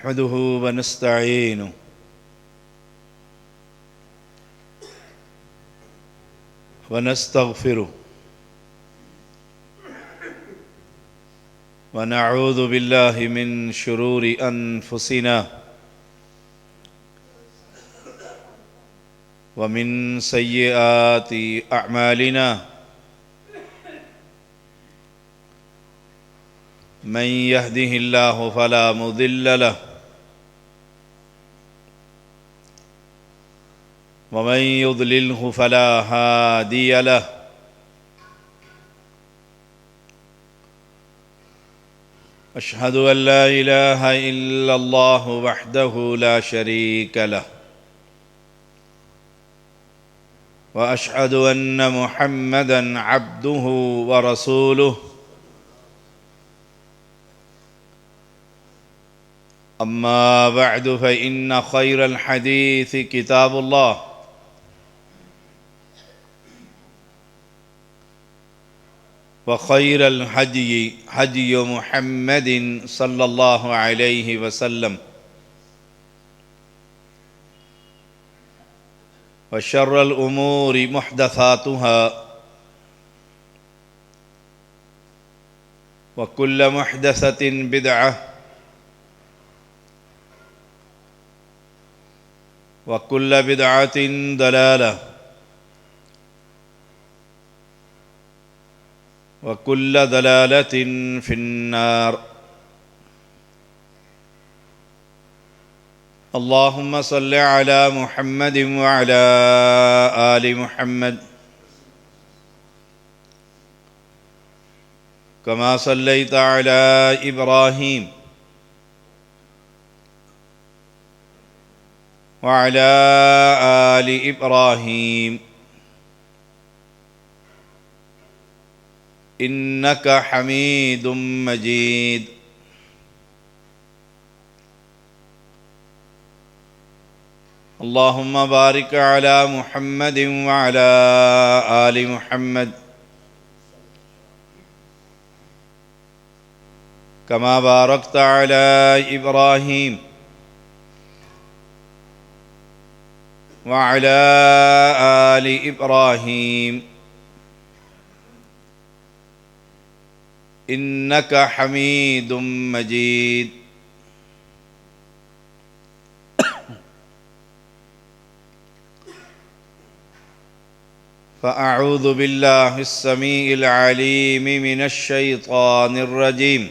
نحمده ونستعينه ونستغفره ونعوذ بالله من شرور أنفسنا ومن سيئات أعمالنا من يهده الله فلا مضل له ومن يضلله فلا هادي له أشهد أن لا إله إلا الله وحده لا شريك له وأشهد أن محمدًا عبده ورسوله أما بعد فإن خير الحديث كتاب الله وخير الهدي هدي محمد صلى الله عليه وسلم وشر الأمور محدثاتها وكل محدثة بدعة وكل بدعة ضلالة وكل ضلالة في النار اللهم صل على محمد وعلى آل محمد كما صليت على إبراهيم وعلى آل إبراهيم إنك حميد مجيد اللهم بارك على محمد وعلى آل محمد كما باركت على إبراهيم وعلى آل إبراهيم إنك حميد مجيد فأعوذ بالله السميع العليم من الشيطان الرجيم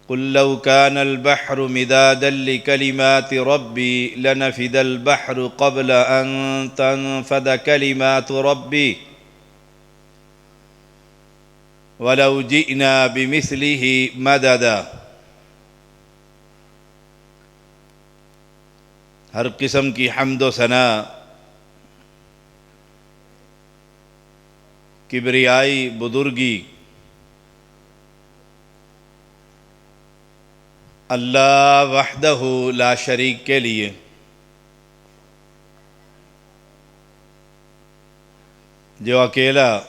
قل لو كان البحر مدادا لكلمات ربي لنفد البحر قبل أن تنفد كلمات ربي ولو جئنا بمثله مددا۔ ہر قسم کی حمد و ثنا، کبریائی، بزرگی اللہ وحدہ لا شریک کے لیے، جو اکیلا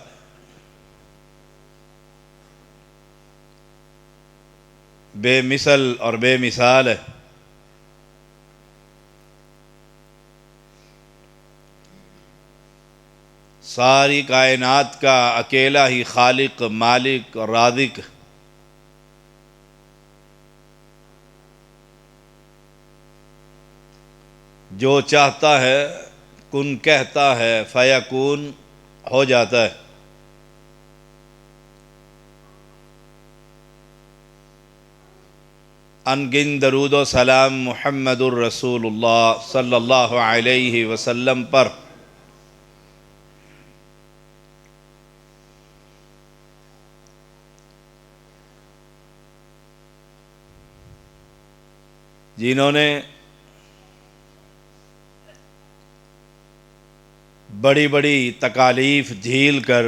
بے مثل اور بے مثال ہے۔ ساری کائنات کا اکیلا ہی خالق، مالک اور رازق، جو چاہتا ہے کن کہتا ہے فیکون ہو جاتا ہے۔ انگن درود و سلام محمد الرسول اللہ صلی اللہ علیہ وسلم پر۔ جنہوں نے بڑی بڑی تکالیف جھیل کر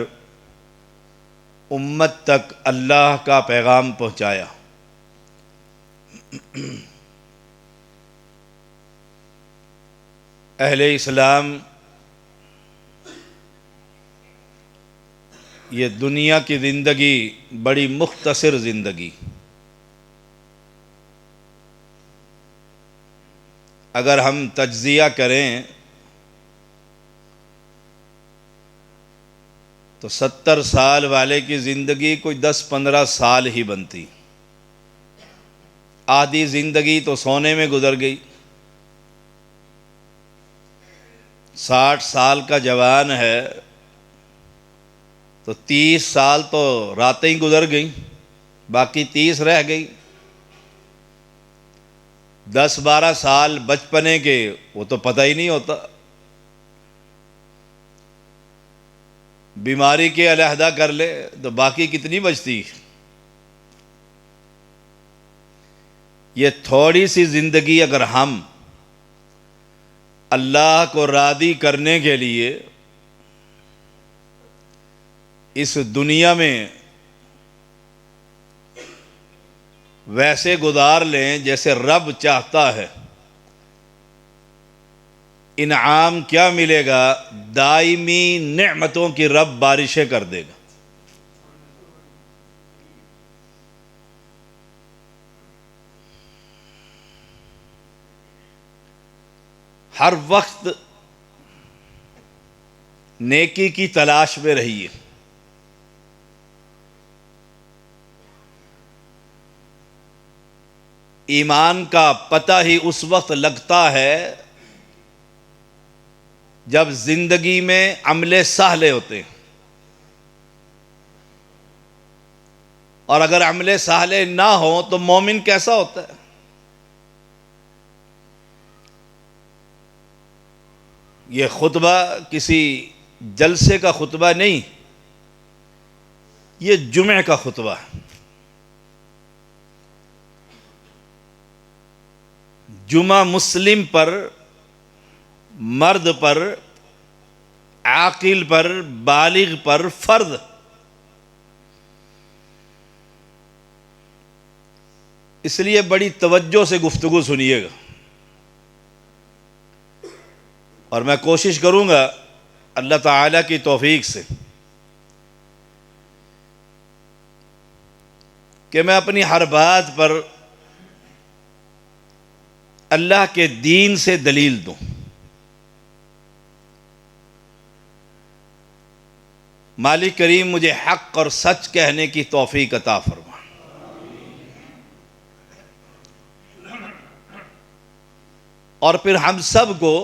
امت تک اللہ کا پیغام پہنچایا۔ اہل اسلام یہ دنیا کی زندگی بڑی مختصر زندگی، اگر ہم تجزیہ کریں تو 70 سال والے کی زندگی کوئی 10-15 سال ہی بنتی، آدھی زندگی تو سونے میں گزر گئی۔ 60 سال کا جوان ہے تو 30 سال تو راتیں ہی گزر گئیں، باقی 30 رہ گئی۔ 10-12 سال بچپنے کے وہ تو پتہ ہی نہیں ہوتا، بیماری کے علیحدہ کر لے تو باقی کتنی بچتی۔ یہ تھوڑی سی زندگی اگر ہم اللہ کو راضی کرنے کے لیے اس دنیا میں ویسے گزار لیں جیسے رب چاہتا ہے، انعام کیا ملے گا؟ دائمی نعمتوں کی رب بارشیں کر دے گا۔ ہر وقت نیکی کی تلاش میں رہیے۔ ایمان کا پتہ ہی اس وقت لگتا ہے جب زندگی میں عملے صالح ہوتے ہیں، اور اگر عملے صالح نہ ہوں تو مومن کیسا ہوتا ہے؟ یہ خطبہ کسی جلسے کا خطبہ نہیں، یہ جمعہ کا خطبہ ہے۔ جمعہ مسلم پر، مرد پر، عاقل پر، بالغ پر فرض۔ اس لیے بڑی توجہ سے گفتگو سنیے گا، اور میں کوشش کروں گا اللہ تعالیٰ کی توفیق سے کہ میں اپنی ہر بات پر اللہ کے دین سے دلیل دوں۔ مالک کریم مجھے حق اور سچ کہنے کی توفیق عطا فرما۔ اور پھر ہم سب کو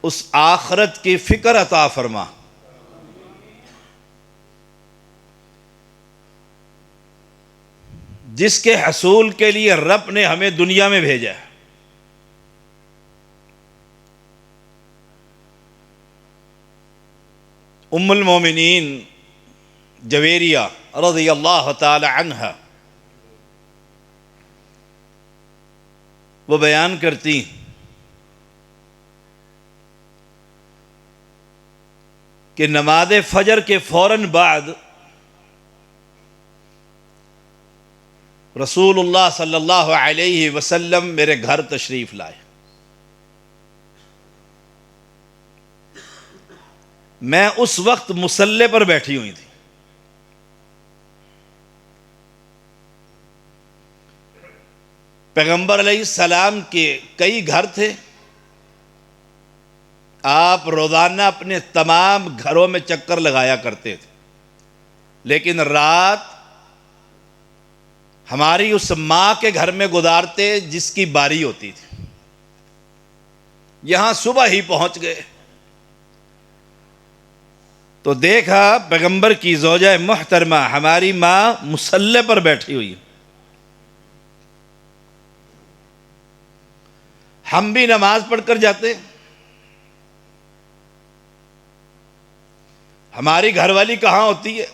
اس آخرت کی فکر عطا فرما جس کے حصول کے لیے رب نے ہمیں دنیا میں بھیجا ہے۔ ام المومنین جویریہ رضی اللہ تعالی عنہا وہ بیان کرتی کہ نماز فجر کے فوراً بعد رسول اللہ صلی اللہ علیہ وسلم میرے گھر تشریف لائے۔ میں اس وقت مصلی پر بیٹھی ہوئی تھی۔ پیغمبر علیہ السلام کے کئی گھر تھے، آپ روزانہ اپنے تمام گھروں میں چکر لگایا کرتے تھے، لیکن رات ہماری اس ماں کے گھر میں گزارتے جس کی باری ہوتی تھی۔ یہاں صبح ہی پہنچ گئے تو دیکھا پیغمبر کی زوجہ محترمہ ہماری ماں مصلی پر بیٹھی ہوئی۔ ہم بھی نماز پڑھ کر جاتے، ہماری گھر والی کہاں ہوتی ہے؟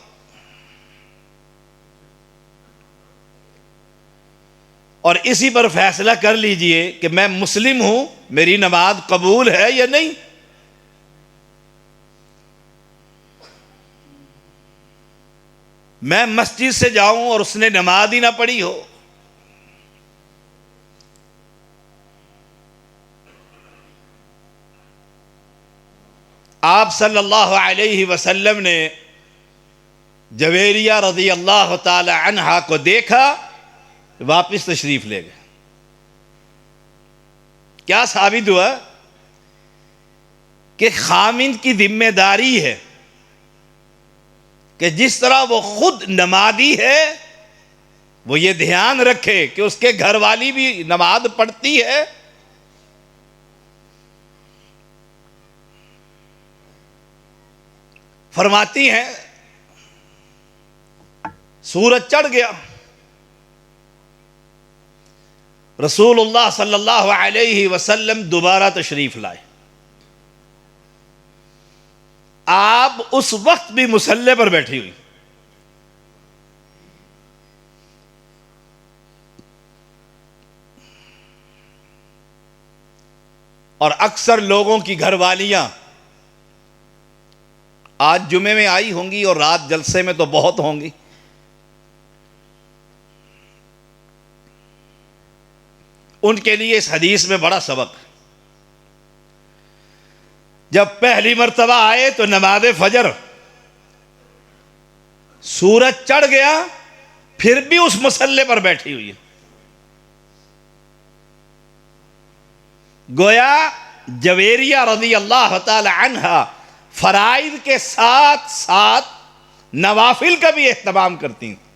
اور اسی پر فیصلہ کر لیجئے کہ میں مسلم ہوں، میری نماز قبول ہے یا نہیں۔ میں مسجد سے جاؤں اور اس نے نماز ہی نہ پڑھی ہو۔ آپ صلی اللہ علیہ وسلم نے جویریہ رضی اللہ تعالی عنہا کو دیکھا، واپس تشریف لے گئے۔ کیا ثابت ہوا کہ خامند کی ذمہ داری ہے کہ جس طرح وہ خود نمازی ہے وہ یہ دھیان رکھے کہ اس کے گھر والی بھی نماز پڑھتی ہے. فرماتی ہیں سورج چڑھ گیا، رسول اللہ صلی اللہ علیہ وسلم دوبارہ تشریف لائے. آپ اس وقت بھی مصلی پر بیٹھی ہوئی. اور اکثر لوگوں کی گھر والیاں آج جمعے میں آئی ہوں گی اور رات جلسے میں تو بہت ہوں گی. ان کے لیے اس حدیث میں بڑا سبق. جب پہلی مرتبہ آئے تو نماز فجر، سورج چڑھ گیا پھر بھی اس مصلی پر بیٹھی ہوئی ہے. گویا جویریہ رضی اللہ تعالی عنہا فرائض کے ساتھ ساتھ نوافل کا بھی اہتمام کرتی ہیں.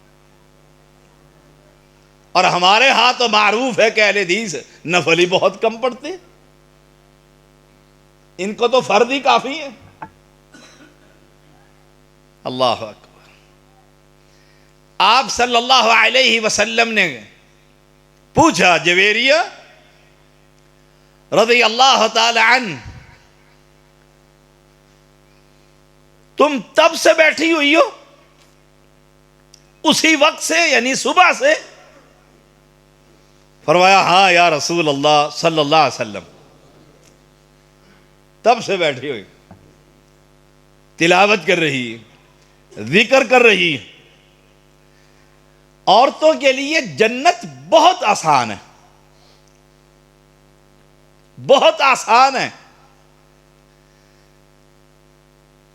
اور ہمارے ہاں تو معروف ہے کہ اہل حدیث نفل ہی بہت کم پڑھتے ہیں، ان کو تو فرض ہی کافی ہے. اللہ اکبر. آپ صلی اللہ علیہ وسلم نے پوچھا جویریہ رضی اللہ تعالی عنہ، تم تب سے بیٹھی ہوئی ہو، اسی وقت سے یعنی صبح سے؟ فرمایا ہاں یا رسول اللہ صلی اللہ علیہ وسلم، تب سے بیٹھی ہوئی، تلاوت کر رہی، ذکر کر رہی. عورتوں کے لیے جنت بہت آسان ہے، بہت آسان ہے.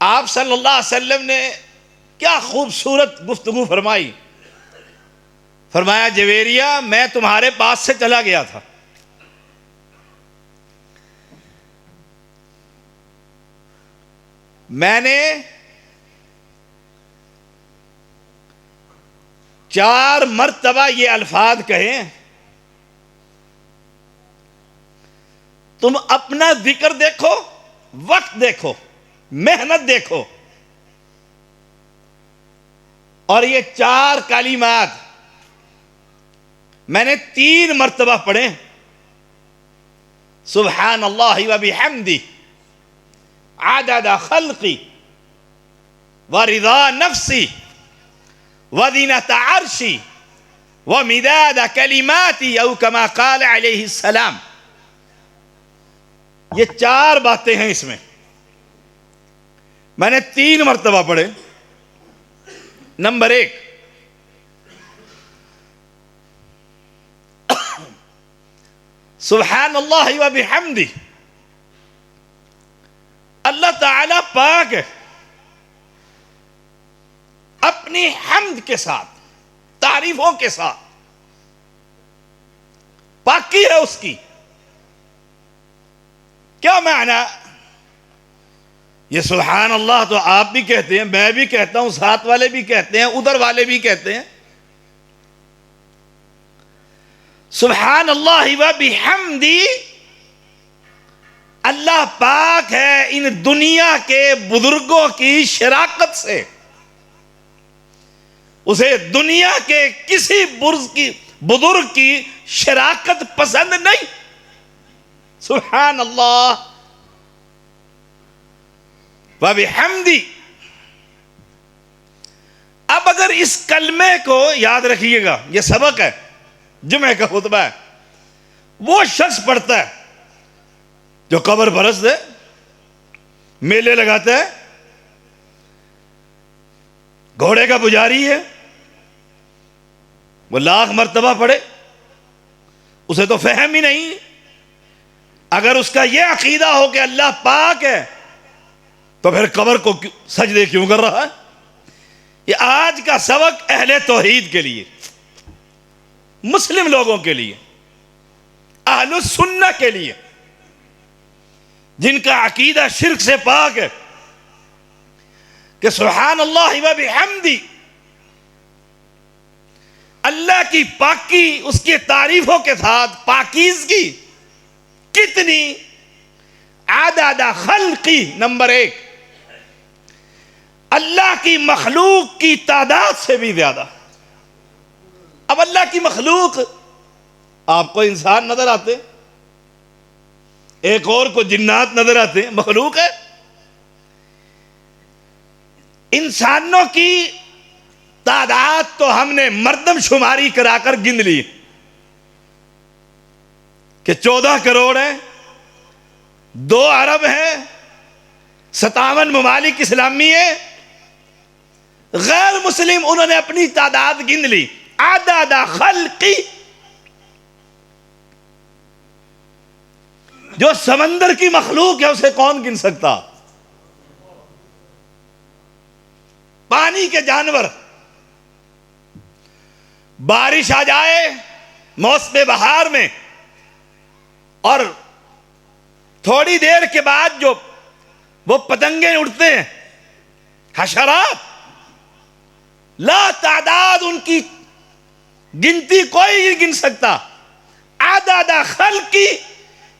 آپ صلی اللہ علیہ وسلم نے کیا خوبصورت گفتگو فرمائی. فرمایا جویریہ میں تمہارے پاس سے چلا گیا تھا، میں نے 4 مرتبہ یہ الفاظ کہے، تم اپنا ذکر دیکھو، وقت دیکھو، محنت دیکھو. اور یہ 4 کلمات میں نے 3 مرتبہ پڑھے، سبحان اللہ و بحمدہ عدد خلقی ورضا نفسی وزنة عرشی ومداد کلماتی او کما قال علیہ السلام. یہ 4 باتیں ہیں اس میں، میں نے 3 مرتبہ پڑھے. نمبر 1، سبحان اللہ و بحمدہ، اللہ تعالی پاک ہے، اپنی حمد کے ساتھ، تعریفوں کے ساتھ، پاکی ہے اس کی. کیا معنی؟ یہ سبحان اللہ تو آپ بھی کہتے ہیں، میں بھی کہتا ہوں، ساتھ والے بھی کہتے ہیں، ادھر والے بھی کہتے ہیں. سبحان اللہ و بحمدی، اللہ پاک ہے ان دنیا کے بزرگوں کی شراکت سے، اسے دنیا کے کسی بزرگ کی شراکت پسند نہیں. سبحان اللہ و بحمدی. اب اگر اس کلمے کو یاد رکھیے گا، یہ سبق ہے، جمعہ کا خطبہ ہے. وہ شخص پڑھتا ہے جو قبر پرست ہے، میلے لگاتا ہے، گھوڑے کا پجاری ہے، وہ 1,00,000 مرتبہ پڑھے، اسے تو فہم ہی نہیں. اگر اس کا یہ عقیدہ ہو کہ اللہ پاک ہے تو پھر قبر کو سجدے کیوں کر رہا ہے؟ یہ آج کا سبق اہل توحید کے لیے، مسلم لوگوں کے لیے، اہل السنہ کے لیے. جن کا عقیدہ شرک سے پاک ہے کہ سبحان اللہ و بحمدی، اللہ کی پاکی، اس کی تعریفوں کے ساتھ پاکیزگی کتنی، عدد خلقی، نمبر 1، اللہ کی مخلوق کی تعداد سے بھی زیادہ۔ اب اللہ کی مخلوق، آپ کو انسان نظر آتے، ایک اور کو جنات نظر آتے، مخلوق ہے۔ انسانوں کی تعداد تو ہم نے مردم شماری کرا کر گن لی کہ 14 کروڑ ہے، 2 ارب ہے، 57 ممالک اسلامی ہے۔ غیر مسلم انہوں نے اپنی تعداد گن لی، عدد خلقی۔ جو سمندر کی مخلوق ہے اسے کون گن سکتا؟ پانی کے جانور، بارش آ جائے موسم بہار میں اور تھوڑی دیر کے بعد جو وہ پتنگیں اڑتے ہیں، حشرات، لا تعداد، ان کی گنتی کوئی نہیں گن سکتا۔ عدد خلقی،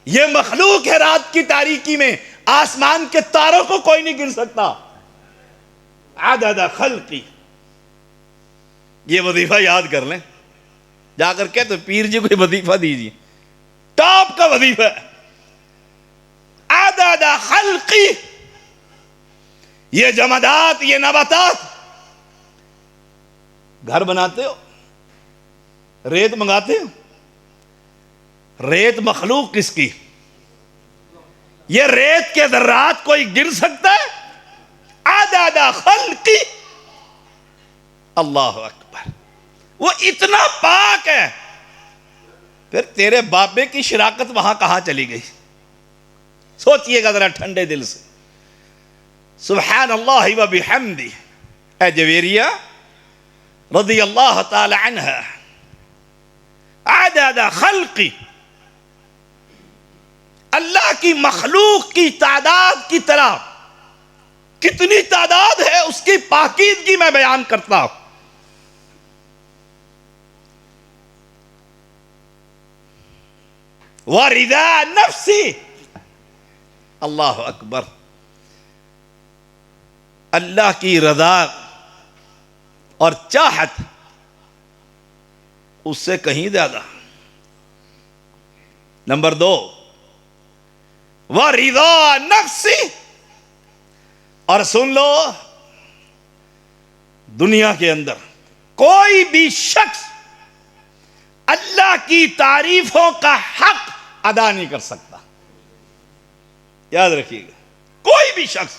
یہ مخلوق ہے رات کی تاریکی میں، آسمان کے تاروں کو کوئی نہیں گن سکتا۔ عدد خلقی، یہ وظیفہ یاد کر لیں، جا کر کہتے پیر جی کوئی وظیفہ دیجیے، ٹاپ کا وظیفہ ہے۔ عدد خلقی، یہ جمادات، یہ نباتات، گھر بناتے ہو، ریت منگاتے ہو، ریت مخلوق کس کی؟ یہ ریت کے ذرات کوئی گن سکتا ہے؟ عدد خلقی، اللہ اکبر، وہ اتنا پاک ہے۔ پھر تیرے بابے کی شراکت وہاں کہاں چلی گئی؟ سوچئے گا ذرا ٹھنڈے دل سے۔ سبحان اللہ و بحمدی، اے جویریہ رضی اللہ تعالی عنہ، عدد خلقی، اللہ کی مخلوق کی تعداد کی طرح کتنی تعداد ہے، اس کی پاکیزگی میں بیان کرتا ہوں۔ وَرِضَا نَفْسِ، اللہ اکبر، اللہ کی رضا اور چاہت اس سے کہیں زیادہ۔ نمبر 2، وَرِضَا نَفْسِ، اور سن لو، دنیا کے اندر کوئی بھی شخص اللہ کی تعریفوں کا حق ادا نہیں کر سکتا، یاد رکھیے گا۔ کوئی بھی شخص،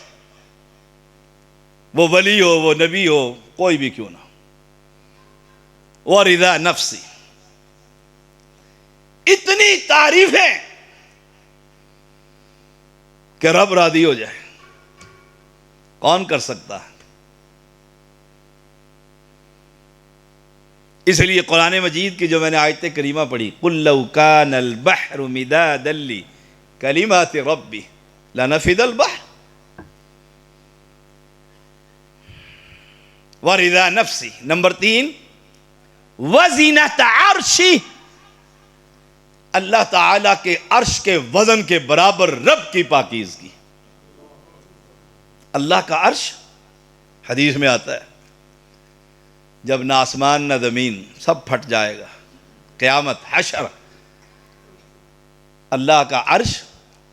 وہ ولی ہو، وہ نبی ہو، کوئی بھی کیوں نہ ہو۔ وَرِضَا نَفْسِ، اتنی تعریفیں کہ رب راضی ہو جائے، کون کر سکتا ہے؟ اس لیے قرآن مجید کی جو میں نے آیت کریمہ پڑھی، قُلْ لَوْ كَانَ الْبَحْرُ مِدَادًا لِكَلِمَاتِ رَبِّي لَنَفِدَ الْبَحْرُ۔ وَرِضَا نَفْسِ، نمبر 3، وَزِنَةَ عَرْشِ، اللہ تعالیٰ کے عرش کے وزن کے برابر رب کی پاکیزگی۔ اللہ کا عرش، حدیث میں آتا ہے، جب نہ آسمان نہ زمین، سب پھٹ جائے گا، قیامت، حشر، اللہ کا عرش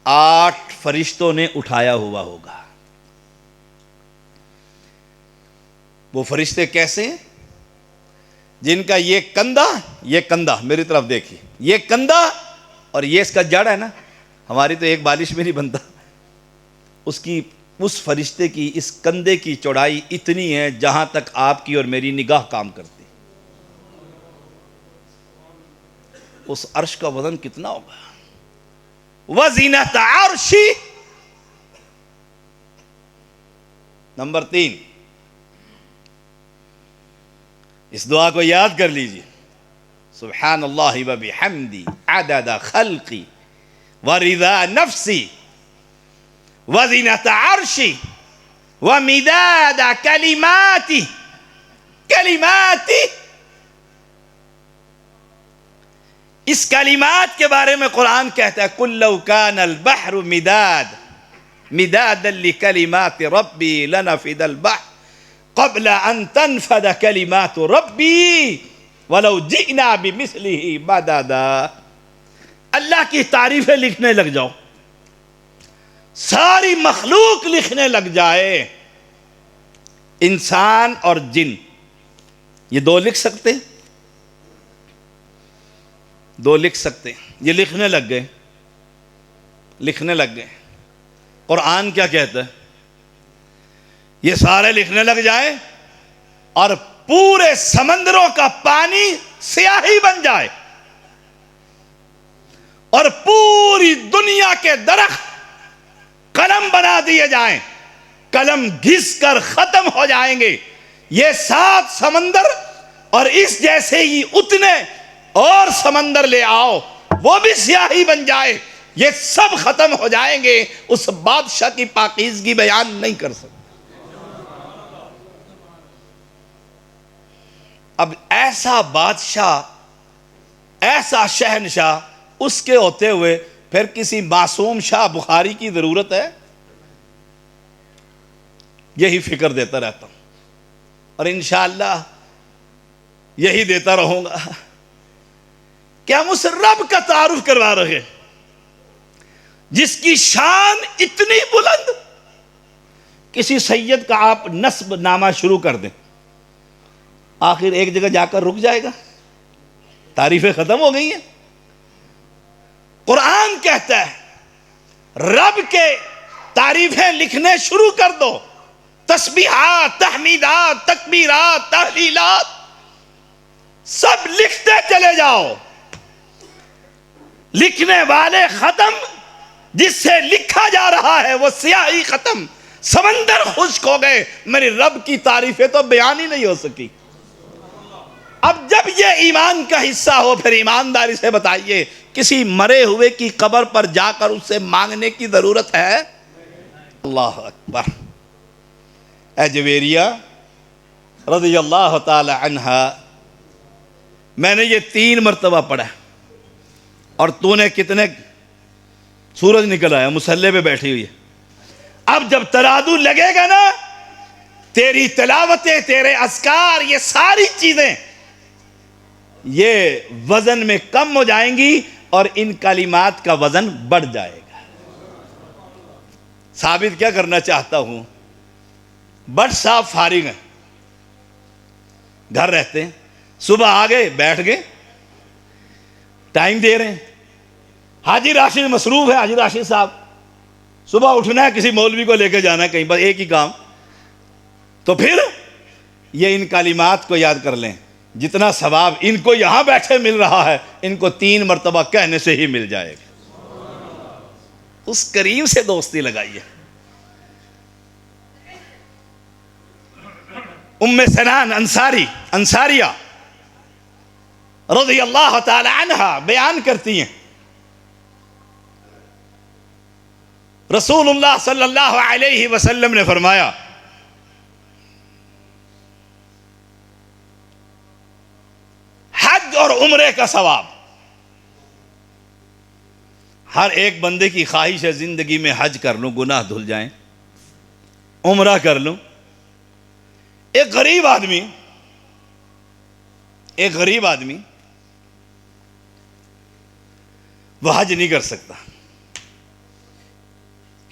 8 فرشتوں نے اٹھایا ہوا ہوگا۔ وہ فرشتے کیسے ہیں؟ جن کا یہ کندھا میری طرف دیکھیے، یہ کندھا اور یہ اس کا جڑ ہے نا، ہماری تو ایک بالش میں نہیں بنتا، اس فرشتے کی اس کندھے کی چوڑائی اتنی ہے جہاں تک آپ کی اور میری نگاہ کام کرتی۔ اس عرش کا وزن کتنا ہوگا؟ وَزِنَةَ عَرْشِ، نمبر 3، اس دعا کو یاد کر لیجئے، سبحان اللہ و بحمدی عدد خلقی ورضا نفسی وزنة عرشی ومداد کلماتی. کلماتی، اس کلمات کے بارے میں قرآن کہتا ہے قُل لَوْ كَانَ الْبَحْرُ مِدَادًا لِكَلِمَاتِ رَبِّي لَنَفِدَ الْبَحْرُ قَبْلَ أَن تَنْفَدَ كَلِمَاتُ رَبِّي وَلَوْ جِئْنَا بِمِثْلِهِ مَدَدًا. اللہ کی تعریفیں لکھنے لگ جاؤ، ساری مخلوق لکھنے لگ جائے، انسان اور جن یہ دو لکھ سکتے ہیں؟ دو لکھ سکتے ہیں. یہ لکھنے لگ گئے، لکھنے لگ گئے. قرآن کیا کہتا ہے؟ یہ سارے لکھنے لگ جائیں اور پورے سمندروں کا پانی سیاہی بن جائے اور پوری دنیا کے درخت قلم بنا دیے جائیں، قلم گھس کر ختم ہو جائیں گے. یہ 7 سمندر اور اس جیسے ہی اتنے اور سمندر لے آؤ، وہ بھی سیاہی بن جائے، یہ سب ختم ہو جائیں گے، اس بادشاہ کی پاکیزگی بیان نہیں کر سکتے. اب ایسا بادشاہ، ایسا شہنشاہ، اس کے ہوتے ہوئے پھر کسی معصوم شاہ بخاری کی ضرورت ہے؟ یہی فکر دیتا رہتا ہوں اور انشاءاللہ یہی دیتا رہوں گا کہ ہم اس رب کا تعارف کروا رہے ہیں جس کی شان اتنی بلند. کسی سید کا آپ نسب نامہ شروع کر دیں، آخر ایک جگہ جا کر رک جائے گا، تعریفیں ختم ہو گئی ہیں. قرآن کہتا ہے رب کے تعریفیں لکھنے شروع کر دو، تسبیحات، تحمیدات، تکبیرات، تحلیلات سب لکھتے چلے جاؤ. لکھنے والے ختم، جس سے لکھا جا رہا ہے وہ سیاہی ختم، سمندر خشک ہو گئے. میری رب کی تعریفیں تو بیان ہی نہیں ہو سکی. اب جب یہ ایمان کا حصہ ہو پھر ایمانداری سے بتائیے کسی مرے ہوئے کی قبر پر جا کر اس سے مانگنے کی ضرورت ہے؟ اللہ اکبر. اے جویریہ رضی اللہ تعالی عنہا، میں نے یہ 3 مرتبہ پڑھا اور تو نے کتنے؟ سورج نکل آیا، مصلے پہ بیٹھی ہوئی ہے. اب جب ترادو لگے گا نا، تیری تلاوتیں، تیرے اذکار، یہ ساری چیزیں یہ وزن میں کم ہو جائیں گی اور ان کلمات کا وزن بڑھ جائے گا. ثابت کیا کرنا چاہتا ہوں، بٹ صاحب فارغ ہیں، گھر رہتے ہیں، صبح آگے بیٹھ گئے، ٹائم دے رہے ہیں. حاجی راشد مصروف ہے، حاجی راشد صاحب صبح اٹھنا ہے، کسی مولوی کو لے کے جانا ہے کہیں پر، ایک ہی کام. تو پھر یہ ان کلمات کو یاد کر لیں، جتنا ثواب ان کو یہاں بیٹھے مل رہا ہے ان کو 3 مرتبہ کہنے سے ہی مل جائے گا. اس کریم سے دوستی لگائیے. ام سنان انصاریہ رضی اللہ تعالی عنہا بیان کرتی ہیں رسول اللہ صلی اللہ علیہ وسلم نے فرمایا حج اور عمرے کا ثواب. ہر ایک بندے کی خواہش ہے زندگی میں حج کر لوں، گناہ دھل جائیں، عمرہ کر لوں. ایک غریب آدمی وہ حج نہیں کر سکتا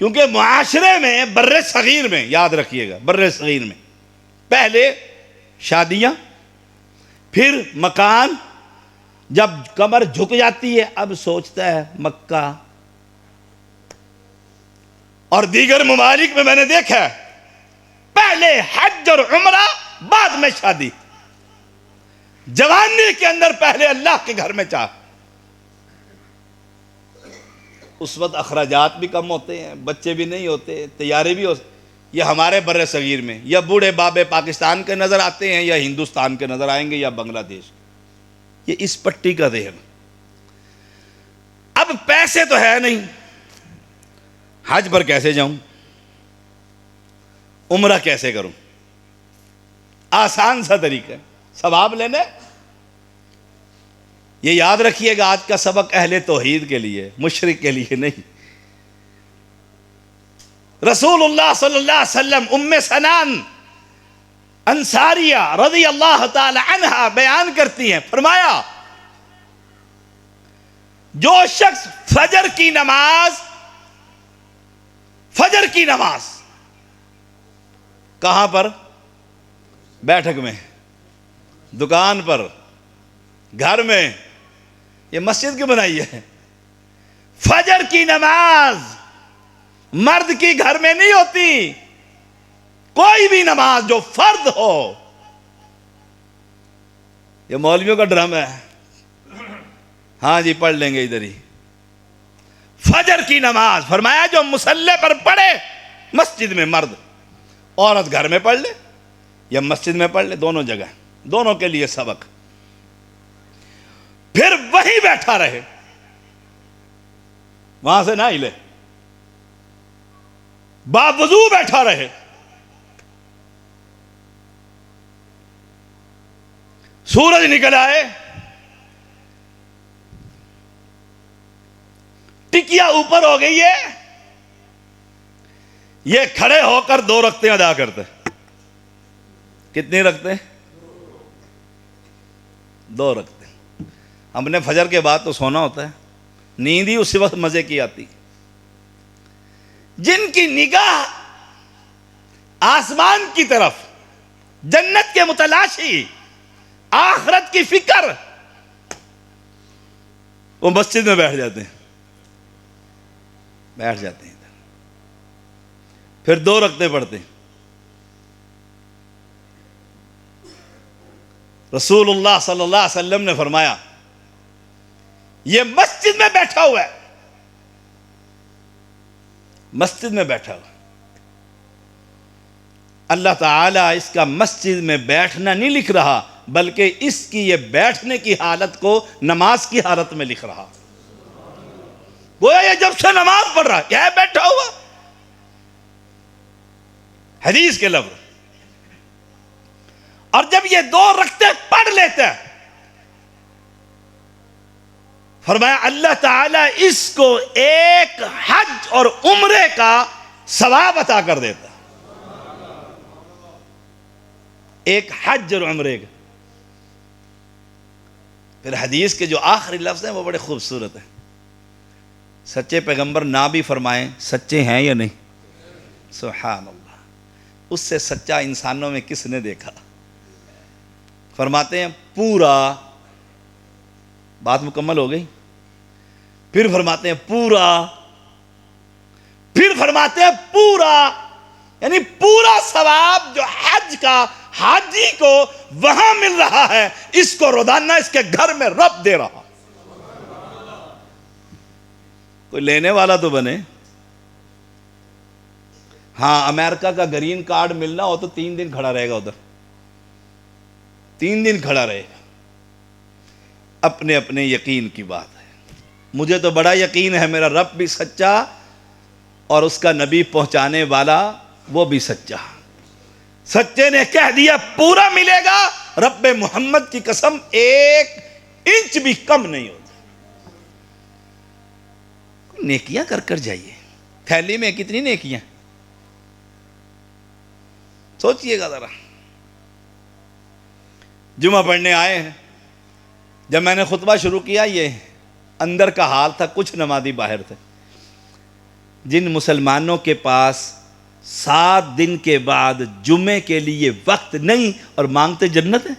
کیونکہ معاشرے میں بر صغیر میں، یاد رکھیے گا، بر صغیر میں پہلے شادیاں، پھر مکان، جب کمر جھک جاتی ہے اب سوچتا ہے مکہ اور دیگر ممالک میں نے دیکھا ہے پہلے حج اور عمرہ بعد میں شادی. جوانی کے اندر پہلے اللہ کے گھر میں چاہ. اس وقت اخراجات بھی کم ہوتے ہیں، بچے بھی نہیں ہوتے، تیارے بھی ہوتے. یہ ہمارے بر صغیر میں یا بوڑھے بابے پاکستان کے نظر آتے ہیں یا ہندوستان کے نظر آئیں گے یا بنگلہ دیش. یہ اس پٹی کا ذہن. اب پیسے تو ہے نہیں، حج پر کیسے جاؤں، عمرہ کیسے کروں؟ آسان سا طریقہ ہے ثواب لینے. یہ یاد رکھیے گا، آج کا سبق اہل توحید کے لیے، مشرک کے لیے نہیں. رسول اللہ صلی اللہ علیہ وسلم ام سنان انصاریہ رضی اللہ تعالی عنہا بیان کرتی ہیں، فرمایا جو شخص فجر کی نماز کہاں پر؟ بیٹھک میں، دکان پر، گھر میں. یہ مسجد کیوں بنائی ہے؟ فجر کی نماز مرد کی گھر میں نہیں ہوتی. کوئی بھی نماز جو فرض ہو. یہ مولویوں کا ڈرامہ ہے، ہاں جی پڑھ لیں گے ادھر ہی. فجر کی نماز فرمایا جو مصلی پر پڑھے، مسجد میں مرد، عورت گھر میں پڑھ لے یا مسجد میں پڑھ لے، دونوں جگہ، دونوں کے لیے سبق. پھر وہیں بیٹھا رہے، وہاں سے نہ ہلے، باوضو بیٹھا رہے. سورج نکل آئے، ٹکیا اوپر ہو گئی ہے، یہ کھڑے ہو کر 2 رکعتیں ادا کرتے. کتنی رکھتے ہیں؟ 2 رکعتیں. ہم نے فجر کے بعد تو سونا ہوتا ہے، نیند ہی اسی وقت مزے کی آتی. جن کی نگاہ آسمان کی طرف، جنت کے متلاشی، آخرت کی فکر، وہ مسجد میں بیٹھ جاتے ہیں. پھر 2 رکعتیں پڑھتے ہیں. رسول اللہ صلی اللہ علیہ وسلم نے فرمایا یہ مسجد میں بیٹھا ہوا ہے، مسجد میں بیٹھا ہوا. اللہ تعالیٰ اس کا مسجد میں بیٹھنا نہیں لکھ رہا، بلکہ اس کی یہ بیٹھنے کی حالت کو نماز کی حالت میں لکھ رہا. گویا یہ جب سے نماز پڑھ رہا کیا ہے بیٹھا ہوا. حدیث کے لفظ. اور جب یہ 2 رکعتیں پڑھ لیتا ہے، فرمایا اللہ تعالیٰ اس کو ایک حج اور عمرے کا ثواب عطا کر دیتا. ایک حج اور عمرے کا. پھر حدیث کے جو آخری لفظ ہیں وہ بڑے خوبصورت ہیں. سچے پیغمبر نہ بھی فرمائیں سچے ہیں یا نہیں. سبحان اللہ. اس سے سچا انسانوں میں کس نے دیکھا. فرماتے ہیں پورا، بات مکمل ہو گئی. پھر فرماتے ہیں پورا، پھر فرماتے ہیں پورا، یعنی پورا ثواب جو حج کا حاجی کو وہاں مل رہا ہے، اس کو روزانہ اس کے گھر میں رب دے رہا. کوئی لینے والا تو بنے. ہاں امریکہ کا گرین کارڈ ملنا ہو تو 3 دن کھڑا رہے گا ادھر، 3 دن کھڑا رہے گا. اپنے اپنے یقین کی بات ہے. مجھے تو بڑا یقین ہے میرا رب بھی سچا اور اس کا نبی پہنچانے والا وہ بھی سچا. سچے نے کہہ دیا پورا ملے گا، رب محمد کی قسم 1 انچ بھی کم نہیں ہوتا. نیکیاں کر کر جائیے. تھیلی میں کتنی نیکیاں، سوچئے گا ذرا. جمعہ پڑھنے آئے ہیں، جب میں نے خطبہ شروع کیا یہ اندر کا حال تھا، کچھ نمازی باہر تھے. جن مسلمانوں کے پاس 7 دن کے بعد جمعے کے لیے وقت نہیں اور مانگتے جنت ہے.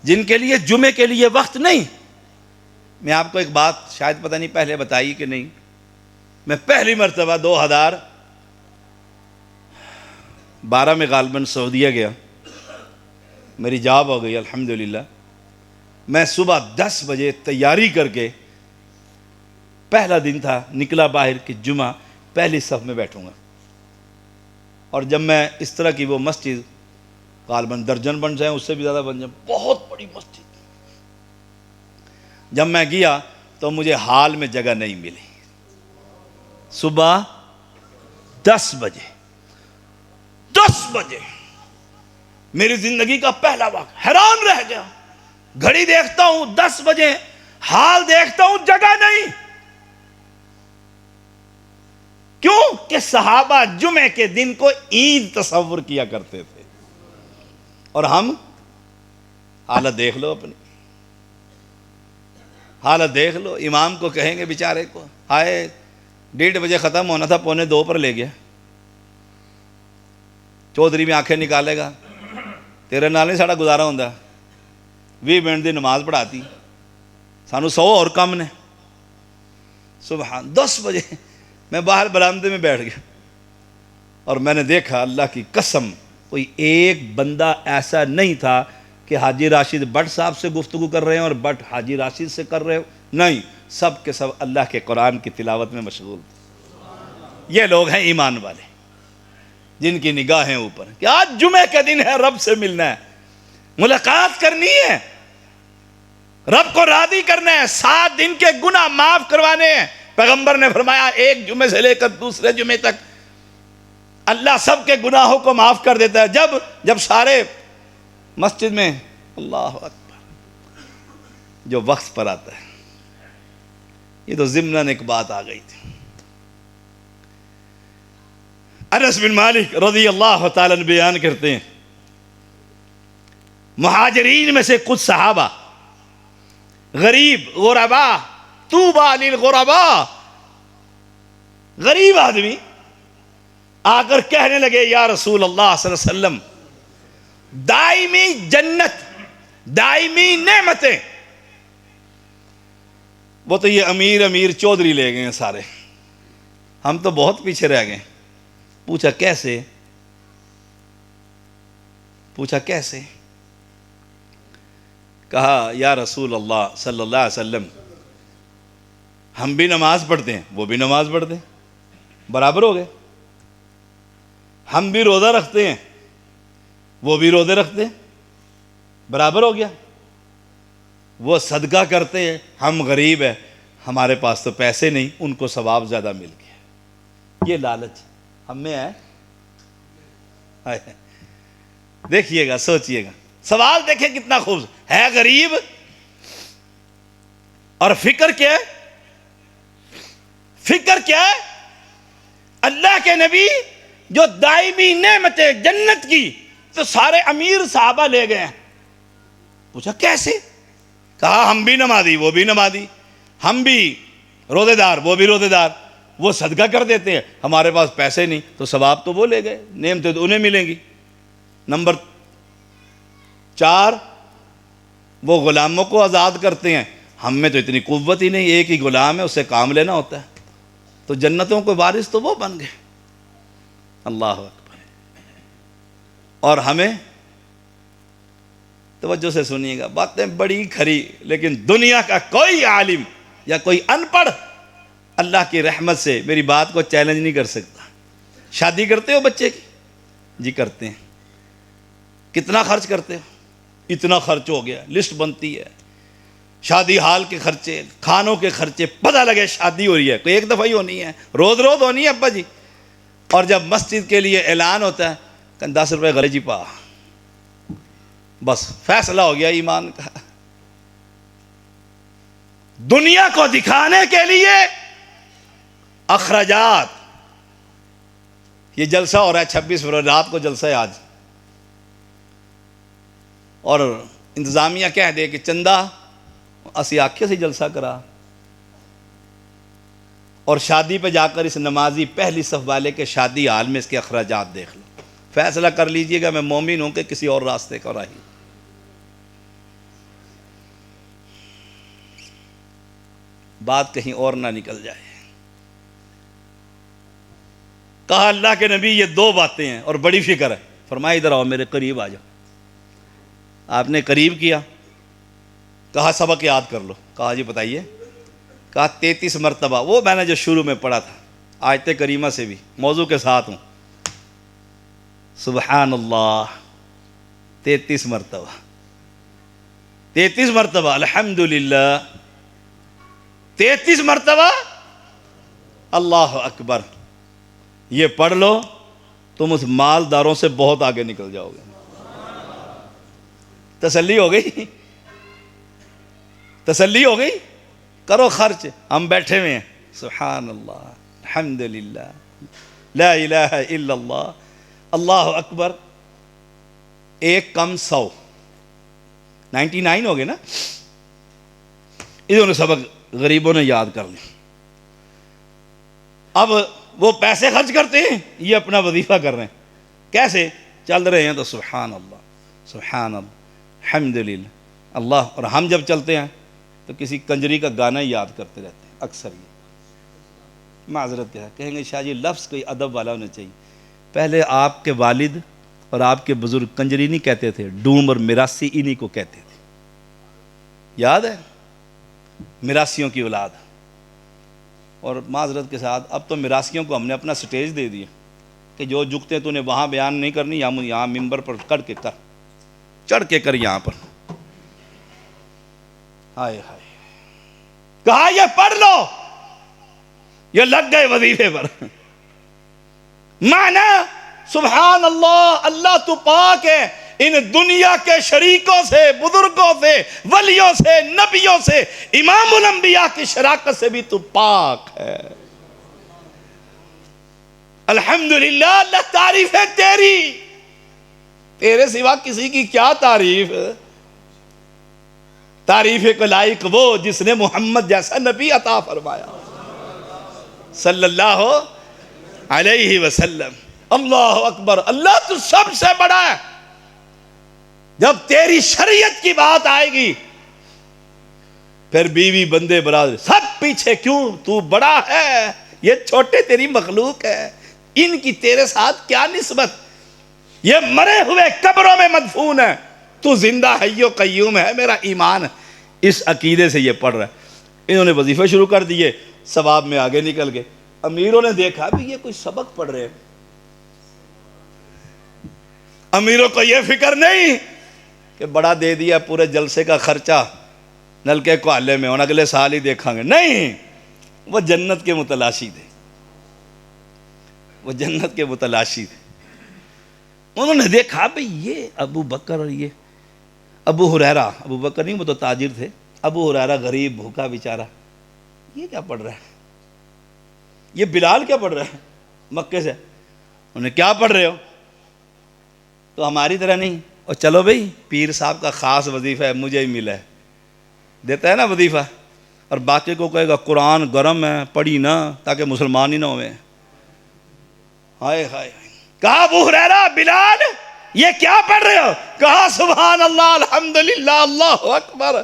جن کے لیے جمعے کے لیے وقت نہیں. میں آپ کو ایک بات شاید پتہ نہیں پہلے بتائی کہ نہیں، میں پہلی مرتبہ 2012 میں غالباً سعودیہ گیا. میری جاب ہو گئی الحمدللہ. میں صبح 10 بجے تیاری کر کے، پہلا دن تھا، نکلا باہر کہ جمعہ پہلی صف میں بیٹھوں گا. اور جب میں اس طرح کی وہ مسجد غالباً درجن بن جائیں، اس سے بھی زیادہ بن جائیں، بہت بڑی مسجد. جب میں گیا تو مجھے حال میں جگہ نہیں ملی. صبح 10 بجے 10 بجے میری زندگی کا پہلا وقت. حیران رہ گیا. گھڑی دیکھتا ہوں 10 بجے, حال دیکھتا ہوں جگہ نہیں. کیوں کہ صحابہ جمعے کے دن کو عید تصور کیا کرتے تھے, اور ہم حالت دیکھ لو, اپنی حالت دیکھ لو. امام کو کہیں گے بیچارے کو, ہائے 1:30 بجے ختم ہونا تھا, 1:45 پر لے گیا. چودھری میں آنکھیں نکالے گا, تیرے نال نہیں ساڑا گزارا ہوندا, 20 منٹ دی نماز پڑھاتی, سانو 100 اور کم نے. سبحان. 10 بجے میں باہر برآمدے میں بیٹھ گیا, اور میں نے دیکھا اللہ کی قسم کوئی ایک بندہ ایسا نہیں تھا کہ حاجی راشد بٹ صاحب سے گفتگو کر رہے ہیں اور بٹ حاجی راشد سے کر رہے ہو, نہیں, سب کے سب اللہ کے قرآن کی تلاوت میں مشغول تھے. یہ لوگ ہیں ایمان والے, جن کی نگاہیں اوپر, کہ آج جمعہ کا دن ہے, رب سے ملنا ہے, ملاقات کرنی ہے, رب کو راضی کرنا ہے, 7 دن کے گناہ معاف کروانے ہیں. پیغمبر نے فرمایا ایک جمعے سے لے کر دوسرے جمعے تک اللہ سب کے گناہوں کو معاف کر دیتا ہے. جب سارے مسجد میں اللہ اکبر جو وقت پر آتا ہے, یہ تو ضمناً ایک بات آ گئی تھی. انس بن مالک رضی اللہ تعالیٰ بیان کرتے ہیں, مہاجرین میں سے کچھ صحابہ, غریب غربا, طوبیٰ للغرباء, غریب آدمی آ کر کہنے لگے یا رسول اللہ صلی اللہ علیہ وسلم, دائمی جنت, دائمی نعمتیں. وہ تو یہ امیر چودھری لے گئے ہیں سارے, ہم تو بہت پیچھے رہ گئے. پوچھا کیسے؟ کہا یا رسول اللہ صلی اللہ علیہ وسلم, ہم بھی نماز پڑھتے ہیں, وہ بھی نماز پڑھتے ہیں, برابر ہو گئے. ہم بھی روزہ رکھتے ہیں, وہ بھی روزے رکھتے ہیں, برابر ہو گیا. وہ صدقہ کرتے ہیں, ہم غریب ہیں, ہمارے پاس تو پیسے نہیں, ان کو ثواب زیادہ مل گیا. یہ لالچ ہم میں ہے. دیکھیے گا, سوچئے گا, سوال دیکھیں کتنا خوبصورت ہے. غریب اور فکر کیا ہے؟ فکر کیا ہے؟ اللہ کے نبی جو دائمی نعمتیں جنت کی, تو سارے امیر صحابہ لے گئے ہیں. پوچھا کیسے؟ کہا ہم بھی نمازی, وہ بھی نمازی, ہم بھی روزے دار, وہ بھی روزے دار, وہ صدقہ کر دیتے ہیں, ہمارے پاس پیسے نہیں, تو ثواب تو وہ لے گئے, نعمتیں تو انہیں ملیں گی. نمبر 4, وہ غلاموں کو آزاد کرتے ہیں, ہم میں تو اتنی قوت ہی نہیں, ایک ہی غلام ہے, اسے کام لینا ہوتا ہے, تو جنتوں کے وارث تو وہ بن گئے. اللہ اکبر. اور ہمیں, توجہ سے سنیے گا, باتیں بڑی کھری, لیکن دنیا کا کوئی عالم یا کوئی ان پڑھ اللہ کی رحمت سے میری بات کو چیلنج نہیں کر سکتا. شادی کرتے ہو بچے کی؟ جی کرتے ہیں. کتنا خرچ کرتے ہو؟ اتنا خرچ ہو گیا, لسٹ بنتی ہے, شادی ہال کے خرچے, کھانوں کے خرچے, پتہ لگے شادی ہو رہی ہے, کوئی ایک دفعہ ہی ہونی ہے, روز ہونی ہے ابا جی. اور جب مسجد کے لیے اعلان ہوتا ہے, 10 روپے غلے جی پا, بس فیصلہ ہو گیا ایمان کا. دنیا کو دکھانے کے لیے اخراجات. یہ جلسہ ہو رہا ہے 26 فروری رات کو, جلسہ ہے آج, اور انتظامیہ کہہ دے کہ چندہ اسی آنکھیں سے جلسہ کرا, اور شادی پہ جا کر اس نمازی پہلی صف والے کے شادی حال میں اس کے اخراجات دیکھ لو. فیصلہ کر لیجئے گا, میں مومن ہوں کہ کسی اور راستے کا راہی. بات کہیں اور نہ نکل جائے. کہا اللہ کے نبی یہ 2 باتیں ہیں اور بڑی فکر ہے. فرمایا ادھر آؤ, میرے قریب آ جاؤ. آپ نے قریب کیا, کہا سبق یاد کر لو. کہا جی بتائیے. کہا 33 مرتبہ, وہ میں نے جو شروع میں پڑھا تھا آیت کریمہ سے بھی موضوع کے ساتھ ہوں, سبحان اللہ 33 مرتبہ, 33 مرتبہ الحمدللہ 33 مرتبہ اللہ اکبر یہ پڑھ لو، تم اس مالداروں سے بہت آگے نکل جاؤ گے۔ تسلی ہو گئی؟ تسلی ہو گئی؟ کرو خرچ، ہم بیٹھے ہوئے ہیں، سبحان اللہ، الحمدللہ، لا الہ الا اللہ، اللہ اکبر، ایک کم 100، 99 ہو گئے نا۔ انہوں نے سبق غریبوں نے یاد کر لی۔ اب وہ پیسے خرچ کرتے ہیں، یہ اپنا وظیفہ کر رہے ہیں۔ کیسے؟ چل رہے ہیں تو سبحان اللہ، سبحان اللہ، الحمدللہ، اللہ۔ اور ہم جب چلتے ہیں تو کسی کنجری کا گانا ہی یاد کرتے رہتے ہیں اکثر۔ یہ معذرت کیا ہے، کہیں گے شاہ جی لفظ کوئی ادب والا ہونا چاہیے۔ پہلے آپ کے والد اور آپ کے بزرگ کنجری نہیں کہتے تھے، ڈوم اور میراسی انہی کو کہتے تھے، یاد ہے؟ میراسیوں کی اولاد۔ اور معذرت کے ساتھ اب تو میراسیوں کو ہم نے اپنا سٹیج دے دیا کہ جو جگتے تو انہیں وہاں بیان نہیں کرنی، یہاں ممبر پر چڑھ کے کر یہاں پر۔ ہائے ہائے، کہا یہ پڑھ لو، یہ لگ گئے وظیفے پر۔ معنی سبحان اللہ، اللہ تو پاک ہے ان دنیا کے شریکوں سے، بزرگوں سے، ولیوں سے، نبیوں سے، امام الانبیاء کی شراکت سے بھی تو پاک ہے۔ الحمدللہ، اللہ تعریف ہے تیری، تیرے سوا کسی کی کیا تعریف؟ تعریف کے لائق وہ جس نے محمد جیسا نبی عطا فرمایا صلی اللہ علیہ وسلم۔ اللہ اکبر، اللہ تو سب سے بڑا ہے۔ جب تیری شریعت کی بات آئے گی پھر بیوی بندے برادر سب پیچھے، کیوں؟ تو بڑا ہے، یہ چھوٹے تیری مخلوق ہے، ان کی تیرے ساتھ کیا نسبت؟ یہ مرے ہوئے قبروں میں مدفون ہے، تو زندہ حی و قیوم ہے، میرا ایمان ہے۔ اس عقیدے سے یہ پڑھ رہا ہے۔ انہوں نے وظیفے شروع کر دیے، ثواب میں آگے نکل گئے۔ امیروں نے دیکھا بھی یہ کوئی سبق پڑھ رہے ہیں، امیروں کو یہ فکر نہیں کہ بڑا دے دیا پورے جلسے کا خرچہ نلکے کو حالے میں، اور اگلے سال ہی دیکھیں گے، نہیں، وہ جنت کے متلاشی تھے، وہ جنت کے متلاشی تھے۔ انہوں نے دیکھا بھی یہ ابو بکر اور یہ ابو ہریرہ، ابو بکر نہیں وہ تو تاجر تھے، ابو ہریرہ غریب بھوکا بیچارہ، یہ کیا پڑھ رہا ہے؟ یہ بلال کیا پڑھ رہا ہے مکے سے؟ انہوں نے کیا پڑھ رہے ہو؟ تو ہماری طرح نہیں، اور چلو بھئی پیر صاحب کا خاص وظیفہ ہے، مجھے ہی ملا ہے، دیتا ہے نا وظیفہ، اور باقی کو کہے گا قرآن گرم ہے پڑھی نہ تاکہ مسلمان ہی نہ ہوئے۔ ہائے ہائے، کہا ابو ہریرہ، بلال یہ کیا پڑھ رہے ہو؟ کہا سبحان اللہ، الحمدللہ، اللہ اکبر،